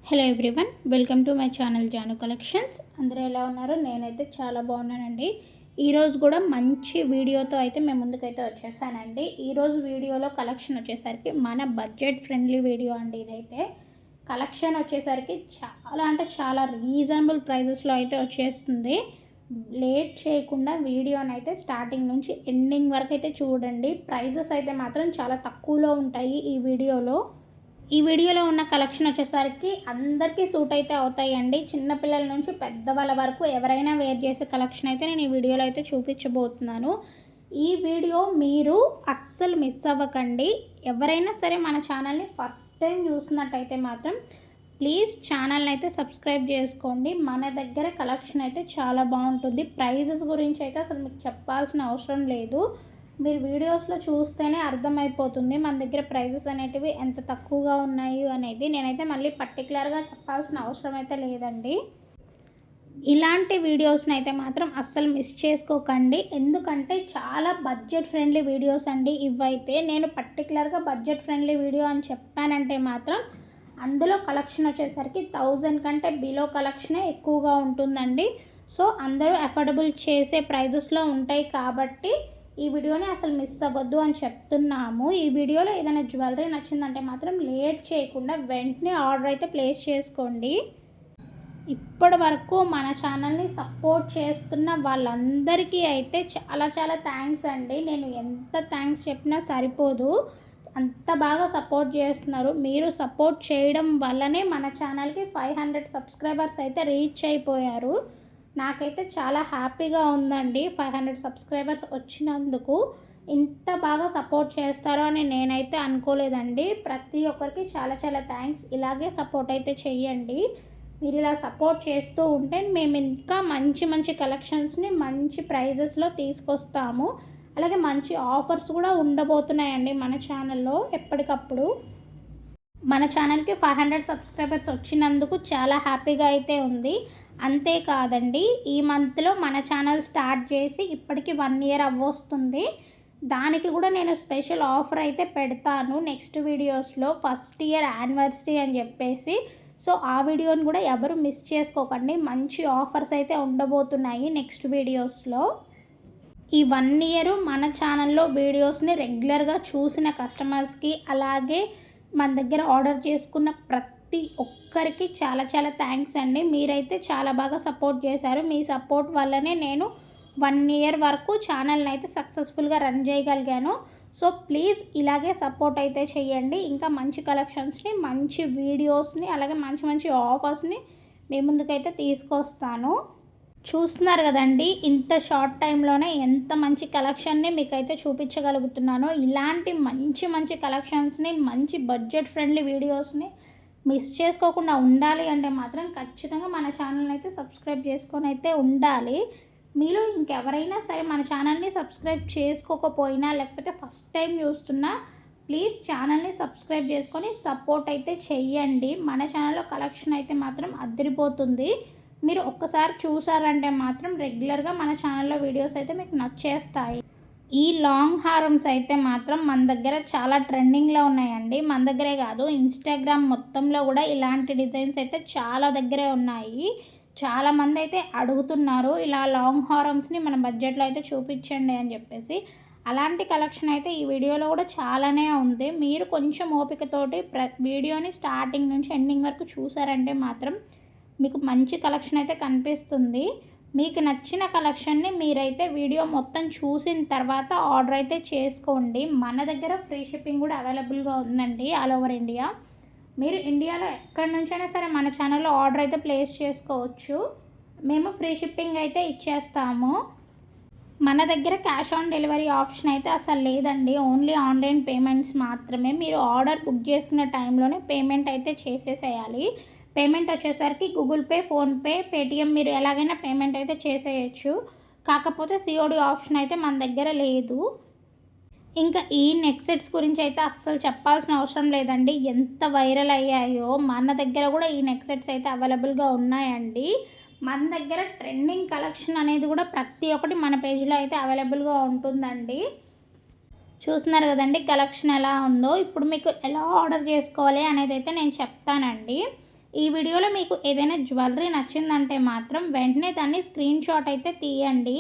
Hello everyone, welcome to my channel Janu collections. అందరూ ఎలా ఉన్నారు? నేనైతే చాలా బాగున్నానండి. ఈరోజు కూడా మంచి వీడియోతో అయితే మేము ముందుకైతే వచ్చేసానండి. ఈరోజు వీడియోలో కలెక్షన్ వచ్చేసరికి మన బడ్జెట్ ఫ్రెండ్లీ వీడియో అండి. ఇదైతే కలెక్షన్ వచ్చేసరికి చాలా అంటే చాలా రీజనబుల్ ప్రైజెస్లో అయితే వచ్చేస్తుంది. లేట్ చేయకుండా వీడియోని అయితే స్టార్టింగ్ నుంచి ఎండింగ్ వరకు అయితే చూడండి. ప్రైజెస్ అయితే మాత్రం చాలా తక్కువలో ఉంటాయి ఈ వీడియోలో ఉన్న కలెక్షన్ వచ్చేసరికి అందరికీ సూట్ అయితే అవుతాయండి. చిన్నపిల్లల నుంచి పెద్దవాళ్ళ వరకు ఎవరైనా వేర్ చేసే కలెక్షన్ అయితే నేను ఈ వీడియోలో అయితే చూపించబోతున్నాను. ఈ వీడియో మీరు అస్సలు మిస్ అవ్వకండి. ఎవరైనా సరే మన ఛానల్ని ఫస్ట్ టైం చూసినట్టయితే మాత్రం ప్లీజ్ ఛానల్ని అయితే సబ్స్క్రైబ్ చేసుకోండి. మన దగ్గర కలెక్షన్ అయితే చాలా బాగుంటుంది. ప్రైజెస్ గురించి అయితే అసలు మీకు చెప్పాల్సిన అవసరం లేదు. మీరు వీడియోస్లో చూస్తేనే అర్థమైపోతుంది మన దగ్గర ప్రైజెస్ అనేటివి ఎంత తక్కువగా ఉన్నాయి అనేది. నేనైతే మళ్ళీ పర్టికులర్గా చెప్పాల్సిన అవసరం అయితే లేదండి. ఇలాంటి వీడియోస్ని అయితే మాత్రం అస్సలు మిస్ చేసుకోకండి. ఎందుకంటే చాలా బడ్జెట్ ఫ్రెండ్లీ వీడియోస్ అండి ఇవైతే. నేను పర్టికులర్గా బడ్జెట్ ఫ్రెండ్లీ వీడియో అని చెప్పానంటే మాత్రం అందులో కలెక్షన్ వచ్చేసరికి 1000 కంటే బిలో కలెక్షనే ఎక్కువగా ఉంటుందండి. సో అందరూ అఫోర్డబుల్ చేసే ప్రైజెస్లో ఉంటాయి కాబట్టి ఈ వీడియోని అసలు మిస్ అవ్వద్దు అని చెప్తున్నాము. ఈ వీడియోలో ఏదైనా జ్యువెలరీ నచ్చిందంటే మాత్రం లేట్ చేయకుండా వెంటనే ఆర్డర్ అయితే ప్లేస్ చేసుకోండి. ఇప్పటి వరకు మన ఛానల్ని సపోర్ట్ చేస్తున్న వాళ్ళందరికీ అయితే చాలా చాలా థ్యాంక్స్ అండి. నేను ఎంత థ్యాంక్స్ చెప్పినా సరిపోదు, అంత బాగా సపోర్ట్ చేస్తున్నారు. మీరు సపోర్ట్ చేయడం వల్లనే మన ఛానల్కి 500 సబ్స్క్రైబర్స్ అయితే రీచ్ అయిపోయారు. నాకైతే చాలా హ్యాపీగా ఉందండి 500 సబ్స్క్రైబర్స్ వచ్చినందుకు. ఇంత బాగా సపోర్ట్ చేస్తారో అని నేనైతే అనుకోలేదండి. ప్రతి ఒక్కరికి చాలా చాలా థ్యాంక్స్. ఇలాగే సపోర్ట్ అయితే చెయ్యండి. మీరు ఇలా సపోర్ట్ చేస్తూ ఉంటే మేము ఇంకా మంచి మంచి కలెక్షన్స్ని మంచి ప్రైజెస్లో తీసుకొస్తాము. అలాగే మంచి ఆఫర్స్ కూడా ఉండబోతున్నాయండి మన ఛానల్లో ఎప్పటికప్పుడు. మన ఛానల్కి 500 సబ్స్క్రైబర్స్ వచ్చినందుకు చాలా హ్యాపీగా అయితే ఉంది. అంతేకాదండి, ఈ మంత్లో మన ఛానల్ స్టార్ట్ చేసి ఇప్పటికి 1 ఇయర్ అవ్వొస్తుంది. దానికి కూడా నేను స్పెషల్ ఆఫర్ అయితే పెడతాను నెక్స్ట్ వీడియోస్లో, ఫస్ట్ ఇయర్ యానివర్సరీ అని చెప్పేసి. సో ఆ వీడియోని కూడా ఎవరు మిస్ చేసుకోకండి. మంచి ఆఫర్స్ అయితే ఉండబోతున్నాయి నెక్స్ట్ వీడియోస్లో. ఈ 1 ఇయర్ మన ఛానల్లో వీడియోస్ని రెగ్యులర్గా చూసిన కస్టమర్స్కి, అలాగే మన దగ్గర ఆర్డర్ చేసుకున్న ప్రతి ఒక్కరికి చాలా చాలా థ్యాంక్స్ అండి. మీరైతే చాలా బాగా సపోర్ట్ చేశారు. మీ సపోర్ట్ వల్లనే నేను 1 ఇయర్ వరకు ఛానల్ని అయితే సక్సెస్ఫుల్గా రన్ చేయగలిగాను. సో ప్లీజ్ ఇలాగే సపోర్ట్ అయితే చేయండి. ఇంకా మంచి కలెక్షన్స్ని, మంచి వీడియోస్ని, అలాగే మంచి మంచి ఆఫర్స్ని మీ ముందుకైతే తీసుకొస్తాను. చూస్తున్నారు కదండి, ఇంత షార్ట్ టైంలోనే ఎంత మంచి కలెక్షన్ని మీకైతే చూపించగలుగుతున్నానో. ఇలాంటి మంచి మంచి కలెక్షన్స్ని, మంచి బడ్జెట్ ఫ్రెండ్లీ వీడియోస్ని మిస్ చేసుకోకుండా ఉండాలి అంటే మాత్రం ఖచ్చితంగా మన ఛానల్ని అయితే సబ్స్క్రైబ్ చేసుకొని అయితే ఉండాలి. మీలో ఇంకెవరైనా సరే మన ఛానల్ని సబ్స్క్రైబ్ చేసుకోకపోయినా, లేకపోతే ఫస్ట్ టైం చూస్తున్నా, ప్లీజ్ ఛానల్ని సబ్స్క్రైబ్ చేసుకొని సపోర్ట్ అయితే చెయ్యండి. మన ఛానల్లో కలెక్షన్ అయితే మాత్రం అదిరిపోతుంది. మీరు ఒక్కసారి చూసారంటే మాత్రం రెగ్యులర్గా మన ఛానల్లో వీడియోస్ అయితే మీకు నచ్చేస్తాయి. ఈ లాంగ్ హారమ్స్ అయితే మాత్రం మన దగ్గర చాలా ట్రెండింగ్లో ఉన్నాయండి. మన దగ్గరే కాదు, ఇన్స్టాగ్రామ్ మొత్తంలో కూడా ఇలాంటి డిజైన్స్ అయితే చాలా దగ్గరే ఉన్నాయి. చాలామంది అయితే అడుగుతున్నారు ఇలా లాంగ్ హారమ్స్ని మన బడ్జెట్లో అయితే చూపించండి అని చెప్పేసి. అలాంటి కలెక్షన్ అయితే ఈ వీడియోలో కూడా చాలానే ఉంది. మీరు కొంచెం ఓపికతోటి వీడియోని స్టార్టింగ్ నుంచి ఎండింగ్ వరకు చూసారంటే మాత్రం మీకు మంచి కలెక్షన్ అయితే కనిపిస్తుంది. మీకు నచ్చిన కలెక్షన్ని మీరైతే వీడియో మొత్తం చూసిన తర్వాత ఆర్డర్ అయితే చేసుకోండి. మన దగ్గర ఫ్రీ షిప్పింగ్ కూడా అవైలబుల్గా ఉందండి ఆల్ ఓవర్ ఇండియా. మీరు ఇండియాలో ఎక్కడి నుంచైనా సరే మన ఛానల్లో ఆర్డర్ అయితే ప్లేస్ చేసుకోవచ్చు. మేము ఫ్రీ షిప్పింగ్ అయితే ఇచ్చేస్తాము. మన దగ్గర క్యాష్ ఆన్ డెలివరీ ఆప్షన్ అయితే అసలు లేదండి. ఓన్లీ ఆన్లైన్ పేమెంట్స్ మాత్రమే. మీరు ఆర్డర్ బుక్ చేసుకునే టైంలోనే పేమెంట్ అయితే చేసేసేయాలి. పేమెంట్ వచ్చేసరికి గూగుల్ పే, ఫోన్పే, పేటిఎం, మీరు ఎలాగైనా పేమెంట్ అయితే చేసేయచ్చు. కాకపోతే సిఓడి ఆప్షన్ అయితే మన దగ్గర లేదు. ఇంకా ఈ నెక్ సెట్స్ గురించి అయితే అస్సలు చెప్పాల్సిన అవసరం లేదండి. ఎంత వైరల్ అయ్యాయో. మన దగ్గర కూడా ఈ నెక్ సెట్స్ అయితే అవైలబుల్గా ఉన్నాయండి. మన దగ్గర ట్రెండింగ్ కలెక్షన్ అనేది కూడా ప్రతి ఒక్కటి మన పేజ్లో అయితే అవైలబుల్గా ఉంటుందండి. చూస్తున్నారు కదండి కలెక్షన్ ఎలా ఉందో. ఇప్పుడు మీకు ఎలా ఆర్డర్ చేసుకోవాలి అనేది అయితే నేను చెప్తానండి. ఈ వీడియోలో మీకు ఏదైనా జ్యువెలరీ నచ్చిందంటే మాత్రం వెంటనే దాన్ని స్క్రీన్ షాట్ అయితే తీయండి.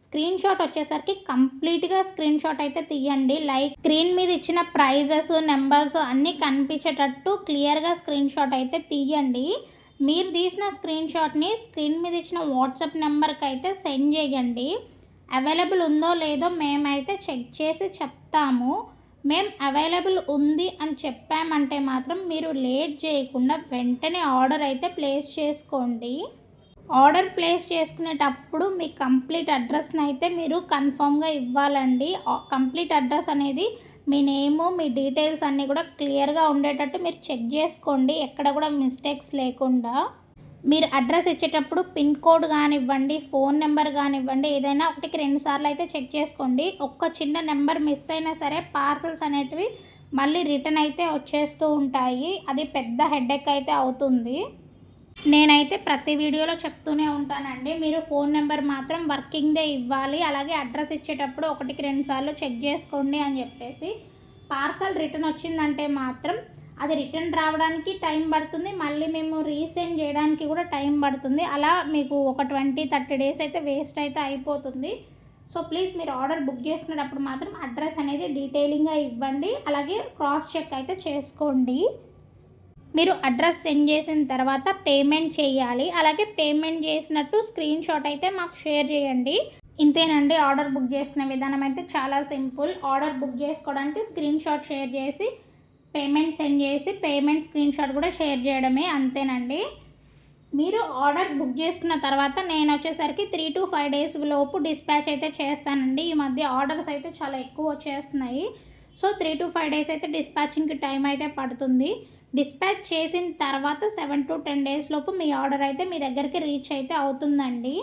స్క్రీన్ షాట్ వచ్చేసరికి కంప్లీట్గా స్క్రీన్ షాట్ అయితే తీయండి. లైక్ స్క్రీన్ మీద ఇచ్చిన ప్రైజెస్, నెంబర్స్ అన్నీ కనిపించేటట్టు క్లియర్గా స్క్రీన్ షాట్ అయితే తీయండి. మీరు తీసిన స్క్రీన్ షాట్ని స్క్రీన్ మీద ఇచ్చిన వాట్సాప్ నెంబర్కి అయితే సెండ్ చేయండి. అవైలబుల్ ఉందో లేదో మేమైతే చెక్ చేసి చెప్తాము. మేము అవైలబుల్ ఉంది అని చెప్పామంటే మాత్రం మీరు లేట్ చేయకుండా వెంటనే ఆర్డర్ అయితే ప్లేస్ చేసుకోండి. ఆర్డర్ ప్లేస్ చేసుకునేటప్పుడు మీ కంప్లీట్ అడ్రస్ని అయితే మీరు కన్ఫామ్గా ఇవ్వాలండి. కంప్లీట్ అడ్రస్ అనేది మీ నేము, మీ డీటెయిల్స్ అన్నీ కూడా క్లియర్గా ఉండేటట్టు మీరు చెక్ చేసుకోండి, ఎక్కడ కూడా మిస్టేక్స్ లేకుండా. మీరు అడ్రస్ ఇచ్చేటప్పుడు పిన్ కోడ్ కానివ్వండి, ఫోన్ నెంబర్ కానివ్వండి, ఏదైనా 1కి 2 సార్లు అయితే చెక్ చేసుకోండి. ఒక్క చిన్న నెంబర్ మిస్ అయినా సరే పార్సల్స్ అనేటివి మళ్ళీ రిటర్న్ అయితే వచ్చేస్తూ ఉంటాయి. అది పెద్ద హెడేక్ అయితే అవుతుంది. నేనైతే ప్రతి వీడియోలో చెప్తూనే ఉంటానండి, మీరు ఫోన్ నెంబర్ మాత్రం వర్కింగ్దే ఇవ్వాలి, అలాగే అడ్రస్ ఇచ్చేటప్పుడు 1కి 2 సార్లు చెక్ చేసుకోండి అని చెప్పేసి. పార్సల్ రిటర్న్ వచ్చిందంటే మాత్రం అది రిటర్న్ రావడానికి టైం పడుతుంది, మళ్ళీ మేము రీసెండ్ చేయడానికి కూడా టైం పడుతుంది. అలా మీకు ఒక 20-30 డేస్ అయితే వేస్ట్ అయితే అయిపోతుంది. సో ప్లీజ్ మీరు ఆర్డర్ బుక్ చేసుకునేటప్పుడు మాత్రం అడ్రస్ అనేది డీటెయిలింగ్గా ఇవ్వండి, అలాగే క్రాస్ చెక్ అయితే చేసుకోండి. మీరు అడ్రస్ సెండ్ చేసిన తర్వాత పేమెంట్ చేయాలి, అలాగే పేమెంట్ చేసినట్టు స్క్రీన్ షాట్ అయితే మాకు షేర్ చేయండి. ఇంతేనండి, ఆర్డర్ బుక్ చేసుకునే విధానం అయితే చాలా సింపుల్. ఆర్డర్ బుక్ చేసుకోవడానికి స్క్రీన్ షాట్ షేర్ చేసి పేమెంట్ సెండ్ చేసి పేమెంట్ స్క్రీన్ షాట్ కూడా షేర్ చేయడమే, అంతేనండి. మీరు ఆర్డర్ బుక్ చేసుకున్న తర్వాత నేను వచ్చేసరికి 3 to 5 డేస్ లోపు డిస్పాచ్ అయితే చేస్తానండి. ఈ మధ్య ఆర్డర్స్ అయితే చాలా ఎక్కువ వచ్చేస్తున్నాయి. సో 3 to 5 డేస్ అయితే డిస్పాచింగ్కి టైం అయితే పడుతుంది. డిస్పాచ్ చేసిన తర్వాత 7 to 10 డేస్ లోపు మీ ఆర్డర్ అయితే మీ దగ్గరికి రీచ్ అయితే అవుతుందండి.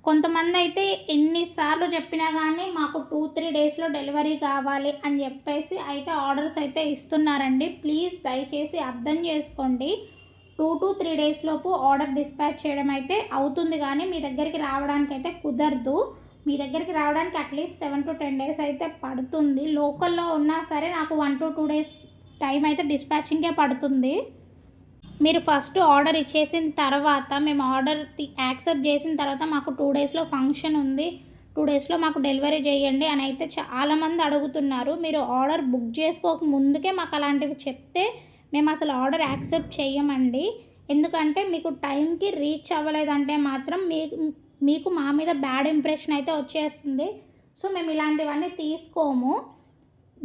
కొంతమంది అయితే ఎన్నిసార్లు చెప్పినా కానీ మాకు 2-3 డేస్లో డెలివరీ కావాలి అని చెప్పేసి అయితే ఆర్డర్స్ అయితే ఇస్తున్నారండి. ప్లీజ్ దయచేసి అర్థం చేసుకోండి. 2 to 3 డేస్ లోపు ఆర్డర్ డిస్పాచ్ చేయడం అయితే అవుతుంది, కానీ మీ దగ్గరికి రావడానికి అయితే కుదరదు. మీ దగ్గరికి రావడానికి అట్లీస్ట్ 7 to 10 డేస్ అయితే పడుతుంది. లోకల్లో ఉన్నా సరే నాకు 1 to 2 డేస్ టైం అయితే డిస్పాచింగే పడుతుంది. మీరు ఫస్ట్ ఆర్డర్ ఇచ్చేసిన తర్వాత మేము ఆర్డర్ యాక్సెప్ట్ చేసిన తర్వాత మాకు 2 డేస్లో ఫంక్షన్ ఉంది, 2 డేస్లో మాకు డెలివరీ చేయండి అని అయితే చాలామంది అడుగుతున్నారు. మీరు ఆర్డర్ బుక్ చేసుకోక ముందుకే మాకు అలాంటివి చెప్తే మేము అసలు ఆర్డర్ యాక్సెప్ట్ చేయమండి. ఎందుకంటే మీకు టైంకి రీచ్ అవ్వలేదంటే మాత్రం మీకు మా మీద బ్యాడ్ ఇంప్రెషన్ అయితే వచ్చేస్తుంది. సో మేము ఇలాంటివన్నీ తీసుకోము.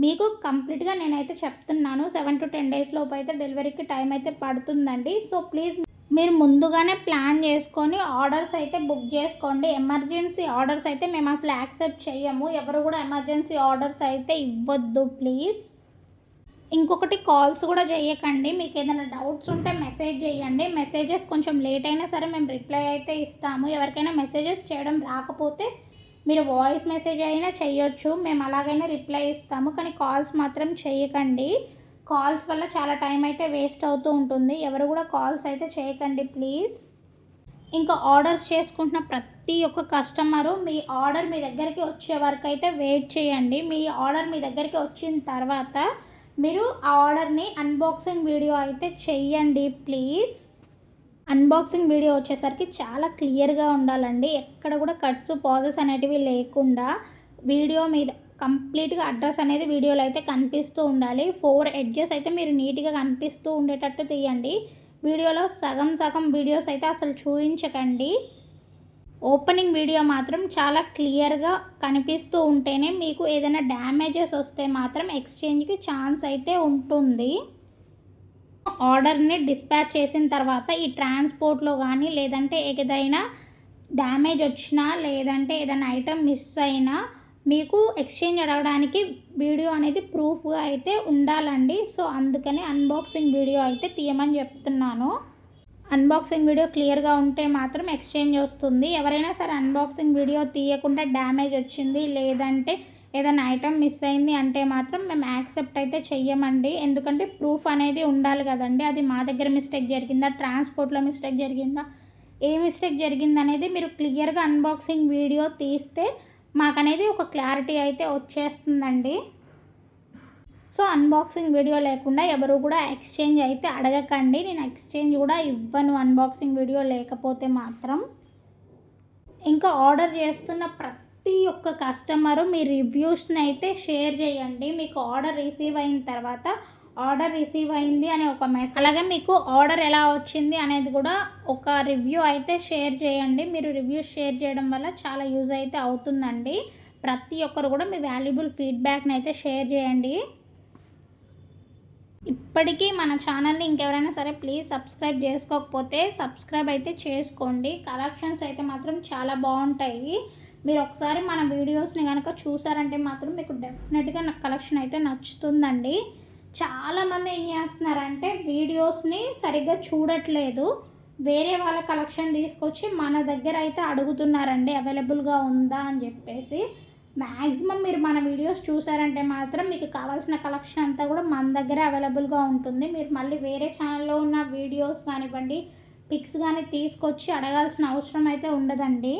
మీకు కంప్లీట్గా నేనైతే చెప్తున్నాను, 7 to 10 డేస్ లోపు అయితే డెలివరీకి టైం అయితే పడుతుందండి. సో ప్లీజ్ మీరు ముందుగానే ప్లాన్ చేసుకొని ఆర్డర్స్ అయితే బుక్ చేసుకోండి. ఎమర్జెన్సీ ఆర్డర్స్ అయితే మేము అసలు యాక్సెప్ట్ చేయము. ఎవరు కూడా ఎమర్జెన్సీ ఆర్డర్స్ అయితే ఇవ్వద్దు ప్లీజ్. ఇంకొకటి, కాల్స్ కూడా చేయకండి. మీకు ఏదైనా డౌట్స్ ఉంటే మెసేజ్ చేయండి. మెసేజెస్ కొంచెం లేట్ అయినా సరే మేము రిప్లై అయితే ఇస్తాము. ఎవరికైనా మెసేజెస్ చేయడం రాకపోతే మీరు వాయిస్ మెసేజ్ అయినా చేయొచ్చు, మేము అలాగైనా రిప్లై ఇస్తాము, కానీ కాల్స్ మాత్రం చేయకండి. కాల్స్ వల్ల చాలా టైం అయితే వేస్ట్ అవుతూ ఉంటుంది. ఎవరు కూడా కాల్స్ అయితే చేయకండి ప్లీజ్. ఇంకా ఆర్డర్స్ చేసుకుంటున్న ప్రతి ఒక్క కస్టమరు మీ ఆర్డర్ మీ దగ్గరికి వచ్చే వరకు అయితే వెయిట్ చేయండి. మీ ఆర్డర్ మీ దగ్గరికి వచ్చిన తర్వాత మీరు ఆ ఆర్డర్ని అన్బాక్సింగ్ వీడియో అయితే చెయ్యండి ప్లీజ్. అన్బాక్సింగ్ వీడియో వచ్చేసరికి చాలా క్లియర్గా ఉండాలండి, ఎక్కడ కూడా కట్స్ పాజెస్ అనేటివి లేకుండా వీడియో మీద కంప్లీట్గా అడ్రస్ అనేది వీడియోలో అయితే కనిపిస్తూ ఉండాలి. 4 ఎడ్జెస్ అయితే మీరు నీట్గా కనిపిస్తూ ఉండేటట్టు తీయండి. వీడియోలో సగం వీడియోస్ అయితే అసలు చూపించకండి. ఓపెనింగ్ వీడియో మాత్రం చాలా క్లియర్గా కనిపిస్తూ ఉంటేనే మీకు ఏదైనా డ్యామేజెస్ వస్తే మాత్రం ఎక్స్చేంజ్కి ఛాన్స్ అయితే ఉంటుంది. ఆర్డర్ని డిస్పాచ్ చేసిన తర్వాత ఈ ట్రాన్స్పోర్ట్లో కానీ లేదంటే ఏదైనా డ్యామేజ్ వచ్చినా లేదంటే ఏదైనా ఐటెం మిస్ అయినా మీకు ఎక్స్చేంజ్ అడగడానికి వీడియో అనేది ప్రూఫ్గా అయితే ఉండాలండి. సో అందుకని అన్బాక్సింగ్ వీడియో అయితే తీయమని చెప్తున్నాను. అన్బాక్సింగ్ వీడియో క్లియర్గా ఉంటే మాత్రం ఎక్స్చేంజ్ వస్తుంది. ఎవరైనా సరే అన్బాక్సింగ్ వీడియో తీయకుండా డ్యామేజ్ వచ్చింది లేదంటే ఏదైనా ఐటమ్ మిస్ అయింది అంటే మాత్రం మేము యాక్సెప్ట్ అయితే చెయ్యమండి. ఎందుకంటే ప్రూఫ్ అనేది ఉండాలి కదండి. అది మా దగ్గర మిస్టేక్ జరిగిందా, ట్రాన్స్పోర్ట్లో మిస్టేక్ జరిగిందా, ఏ మిస్టేక్ జరిగింది అనేది మీరు క్లియర్గా అన్బాక్సింగ్ వీడియో తీస్తే మాకు అనేది ఒక క్లారిటీ అయితే వచ్చేస్తుందండి. సో అన్బాక్సింగ్ వీడియో లేకుండా ఎవరు కూడా ఎక్స్చేంజ్ అయితే అడగకండి. నేను ఎక్స్చేంజ్ కూడా ఇవ్వను అన్బాక్సింగ్ వీడియో లేకపోతే మాత్రం. ఇంకా ఆర్డర్ చేస్తున్న ప్రతి ఒక్క కస్టమరు మీ రివ్యూస్ని అయితే షేర్ చేయండి. మీకు ఆర్డర్ రిసీవ్ అయిన తర్వాత ఆర్డర్ రిసీవ్ అయింది అనే ఒక మెసేజ్, అలాగే మీకు ఆర్డర్ ఎలా వచ్చింది అనేది కూడా ఒక రివ్యూ అయితే షేర్ చేయండి. మీరు రివ్యూస్ షేర్ చేయడం వల్ల చాలా యూజ్ అయితే అవుతుందండి. ప్రతి ఒక్కరు కూడా మీ వాల్యుబుల్ ఫీడ్బ్యాక్ని అయితే షేర్ చేయండి. ఇప్పటికీ మన ఛానల్ని ఇంకెవరైనా సరే ప్లీజ్ సబ్స్క్రైబ్ చేసుకోకపోతే సబ్స్క్రైబ్ అయితే చేసుకోండి. కలెక్షన్స్ అయితే మాత్రం చాలా బాగుంటాయి. మీరు ఒకసారి మన వీడియోస్ని కనుక చూసారంటే మాత్రం మీకు డెఫినెట్గా నా కలెక్షన్ అయితే నచ్చుతుందండి. చాలామంది ఏం చేస్తున్నారంటే వీడియోస్ని సరిగ్గా చూడట్లేదు, వేరే వాళ్ళ కలెక్షన్ తీసుకొచ్చి మన దగ్గర అయితే అడుగుతున్నారండి అవైలబుల్గా ఉందా అని చెప్పేసి. మ్యాక్సిమం మీరు మన వీడియోస్ చూసారంటే మాత్రం మీకు కావాల్సిన కలెక్షన్ అంతా కూడా మన దగ్గర అవైలబుల్గా ఉంటుంది. మీరు మళ్ళీ వేరే ఛానల్లో ఉన్న వీడియోస్ కానివ్వండి, పిక్స్ కానీ తీసుకొచ్చి అడగాల్సిన అవసరం అయితే ఉండదండి.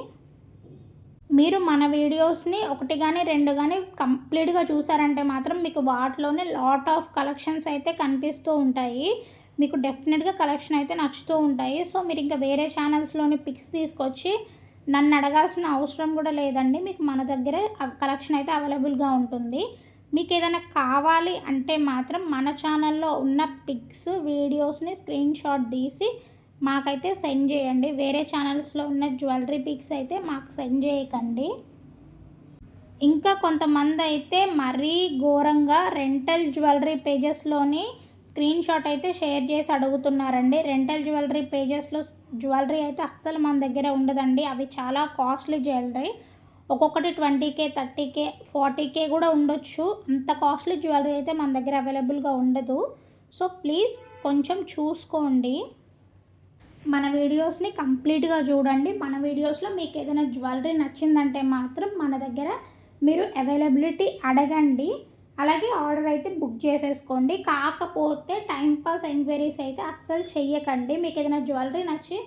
మీరు మన వీడియోస్ని ఒకటి కానీ రెండు కానీ కంప్లీట్గా చూసారంటే మాత్రం మీకు వాటిలోనే లాట్ ఆఫ్ కలెక్షన్స్ అయితే కనిపిస్తూ ఉంటాయి. మీకు డెఫినెట్గా కలెక్షన్ అయితే నచ్చుతూ ఉంటాయి. సో మీరు ఇంకా వేరే ఛానల్స్లోని పిక్స్ తీసుకొచ్చి నన్ను అడగాల్సిన అవసరం కూడా లేదండి. మీకు మన దగ్గరే కలెక్షన్ అయితే అవైలబుల్గా ఉంటుంది. మీకు ఏదైనా కావాలి అంటే మాత్రం మన ఛానల్లో ఉన్న పిక్స్ వీడియోస్ని స్క్రీన్ షాట్ తీసి మాకైతే సెండ్ చేయండి. వేరే ఛానల్స్లో ఉన్న జ్యువెలరీ పిక్స్ అయితే మాకు సెండ్ చేయకండి. ఇంకా కొంతమంది అయితే మరీ ఘోరంగా రెంటల్ జ్యువెలరీ పేజెస్లోని స్క్రీన్ షాట్ అయితే షేర్ చేసి అడుగుతున్నారండి. రెంటల్ జ్యువెలరీ పేజెస్లో జ్యువెలరీ అయితే అస్సలు మన దగ్గర ఉండదండి. అవి చాలా కాస్ట్లీ జ్యువెలరీ, ఒక్కొక్కటి 20K 30K 40K కూడా ఉండొచ్చు. అంత కాస్ట్లీ జ్యువెలరీ అయితే మన దగ్గర అవైలబుల్గా ఉండదు. సో ప్లీజ్ కొంచెం చూసుకోండి. మన వీడియోస్ని కంప్లీట్గా చూడండి. మన వీడియోస్లో మీకు ఏదైనా జ్యువెలరీ నచ్చిందంటే మాత్రం మన దగ్గర మీరు అవైలబిలిటీ అడగండి. అలాగే ఆర్డర్ అయితే బుక్ చేసేసుకోండి. కాకపోతే టైంపాస్ ఎంక్వైరీస్ అయితే అస్సలు చెయ్యకండి. మీకు ఏదైనా జ్యువెలరీ నచ్చి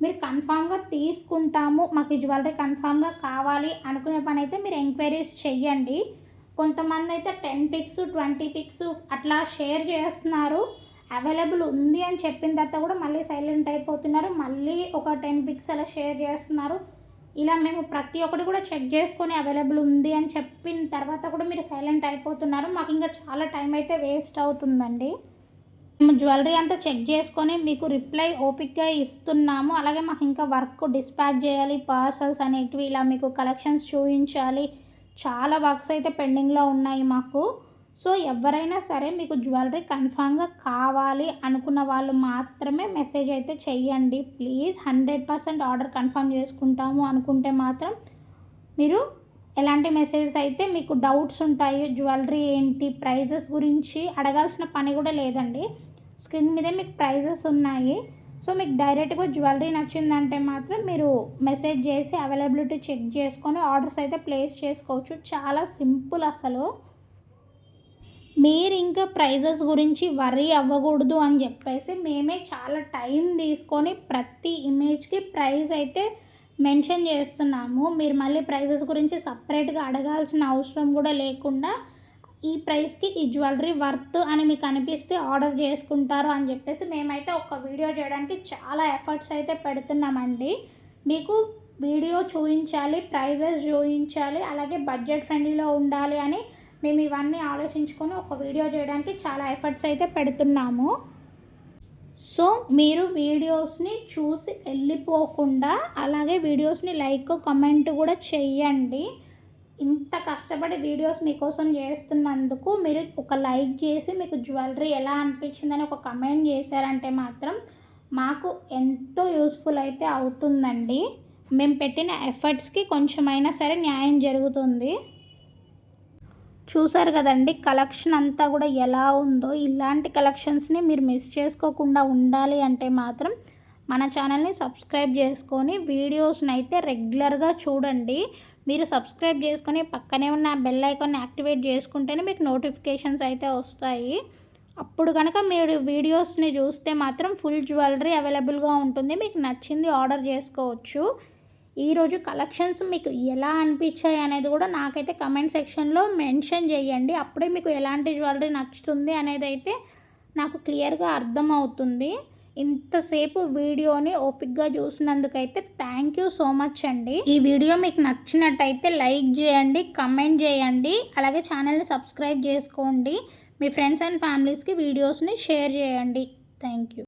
మీరు కన్ఫామ్గా తీసుకుంటాము, మాకు ఈ జ్యువెలరీ కన్ఫామ్గా కావాలి అనుకునే పని అయితే మీరు ఎంక్వైరీస్ చెయ్యండి. కొంతమంది అయితే 10 పిక్స్ 20 పిక్స్ అట్లా షేర్ చేస్తున్నారు. అవైలబుల్ ఉంది అని చెప్పిన తర్వాత కూడా మళ్ళీ సైలెంట్ అయిపోతున్నారు. మళ్ళీ ఒక 10 పిక్స్ అలా షేర్ చేస్తున్నారు. ఇలా మేము ప్రతి ఒక్కటి కూడా చెక్ చేసుకొని అవైలబుల్ ఉంది అని చెప్పిన తర్వాత కూడా మీరు సైలెంట్ అయిపోతున్నారు. మాకు ఇంకా చాలా టైం అయితే వేస్ట్ అవుతుందండి. మేము జ్యువెలరీ అంతా చెక్ చేసుకొని మీకు రిప్లై ఓపిక్గా ఇస్తున్నాము. అలాగే మాకు ఇంకా వర్క్ డిస్పాచ్ చేయాలి, పార్సల్స్ అనేటివి, ఇలా మీకు కలెక్షన్స్ చూపించాలి. చాలా వర్క్స్ అయితే పెండింగ్లో ఉన్నాయి మాకు. సో ఎవరైనా సరే మీకు జ్యువెలరీ కన్ఫామ్గా కావాలి అనుకున్న వాళ్ళు మాత్రమే మెసేజ్ అయితే చెయ్యండి ప్లీజ్. 100% ఆర్డర్ కన్ఫర్మ్ చేసుకుంటాము అనుకుంటే మాత్రం మీరు ఎలాంటి మెసేజెస్ అయితే మీకు డౌట్స్ ఉంటాయి, జ్యువెలరీ ఏంటి ప్రైజెస్ గురించి అడగాల్సిన పని కూడా లేదండి. స్క్రీన్ మీదే మీకు ప్రైజెస్ ఉన్నాయి. సో మీకు డైరెక్ట్గా జ్యువెలరీ నచ్చిందంటే మాత్రం మీరు మెసేజ్ చేసి అవైలబిలిటీ చెక్ చేసుకొని ఆర్డర్స్ అయితే ప్లేస్ చేసుకోవచ్చు. చాలా సింపుల్ అసలు. మీరు ఇంకా ప్రైజెస్ గురించి వర్రీ అవ్వకూడదు అని చెప్పేసి మేమే చాలా టైం తీసుకొని ప్రతి ఇమేజ్కి ప్రైస్ అయితే మెన్షన్ చేస్తున్నాము. మీరు మళ్ళీ ప్రైజెస్ గురించి సపరేట్గా అడగాల్సిన అవసరం కూడా లేకుండా ఈ ప్రైస్కి ఈ జ్యువెలరీ వర్త్ అని మీకు అనిపిస్తే ఆర్డర్ చేసుకుంటారు అని చెప్పేసి మేమైతే ఒక వీడియో చేయడానికి చాలా ఎఫర్ట్స్ అయితే పెడుతున్నామండి. మీకు వీడియో చూపించాలి, ప్రైజెస్ చూపించాలి, అలాగే బడ్జెట్ ఫ్రెండ్లీలో ఉండాలి అని మేము ఇవన్నీ ఆలోచించుకొని ఒక వీడియో చేయడానికి చాలా ఎఫర్ట్స్ అయితే పెడుతున్నాము. సో మీరు వీడియోస్ని చూసి వెళ్ళిపోకుండా అలాగే వీడియోస్ని లైక్ కామెంట్ కూడా చెయ్యండి. ఇంత కష్టపడి వీడియోస్ మీకోసం చేస్తున్నందుకు మీరు ఒక లైక్ చేసి మీకు జ్యువెలరీ ఎలా అనిపించిందని ఒక కమెంట్ చేశారంటే మాత్రం మాకు ఎంతో యూస్ఫుల్ అయితే అవుతుందండి. మేము పెట్టిన ఎఫర్ట్స్కి కొంచెమైనా సరే న్యాయం జరుగుతుంది. చూసారు కదండి కలెక్షన్ అంతా కూడా ఎలా ఉందో. ఇలాంటి కలెక్షన్స్ని మీరు మిస్ చేసుకోకుండా ఉండాలి అంటే మాత్రం మన ఛానల్ని సబ్స్క్రైబ్ చేసుకొని వీడియోస్ని అయితే రెగ్యులర్గా చూడండి. మీరు సబ్స్క్రైబ్ చేసుకొని పక్కనే ఉన్న బెల్ ఐకాన్ని యాక్టివేట్ చేసుకుంటేనే మీకు నోటిఫికేషన్స్ అయితే వస్తాయి. అప్పుడు కనుక మీరు వీడియోస్ని చూస్తే మాత్రం ఫుల్ జ్యువెలరీ అవైలబుల్గా ఉంటుంది. మీకు నచ్చింది ఆర్డర్ చేసుకోవచ్చు. ఈరోజు కలెక్షన్స్ మీకు ఎలా అనిపించాయి అనేది కూడా నాకైతే కమెంట్ సెక్షన్లో మెన్షన్ చేయండి. అప్పుడే మీకు ఎలాంటి జ్యువెలరీ నచ్చుతుంది అనేది అయితే నాకు క్లియర్గా అర్థమవుతుంది. ఇంతసేపు వీడియోని ఓపిక్గా చూసినందుకైతే థ్యాంక్ యూ సో మచ్ అండి. ఈ వీడియో మీకు నచ్చినట్టయితే లైక్ చేయండి, కమెంట్ చేయండి, అలాగే ఛానల్ని సబ్స్క్రైబ్ చేసుకోండి. మీ ఫ్రెండ్స్ అండ్ ఫ్యామిలీస్కి వీడియోస్ని షేర్ చేయండి. Thank you.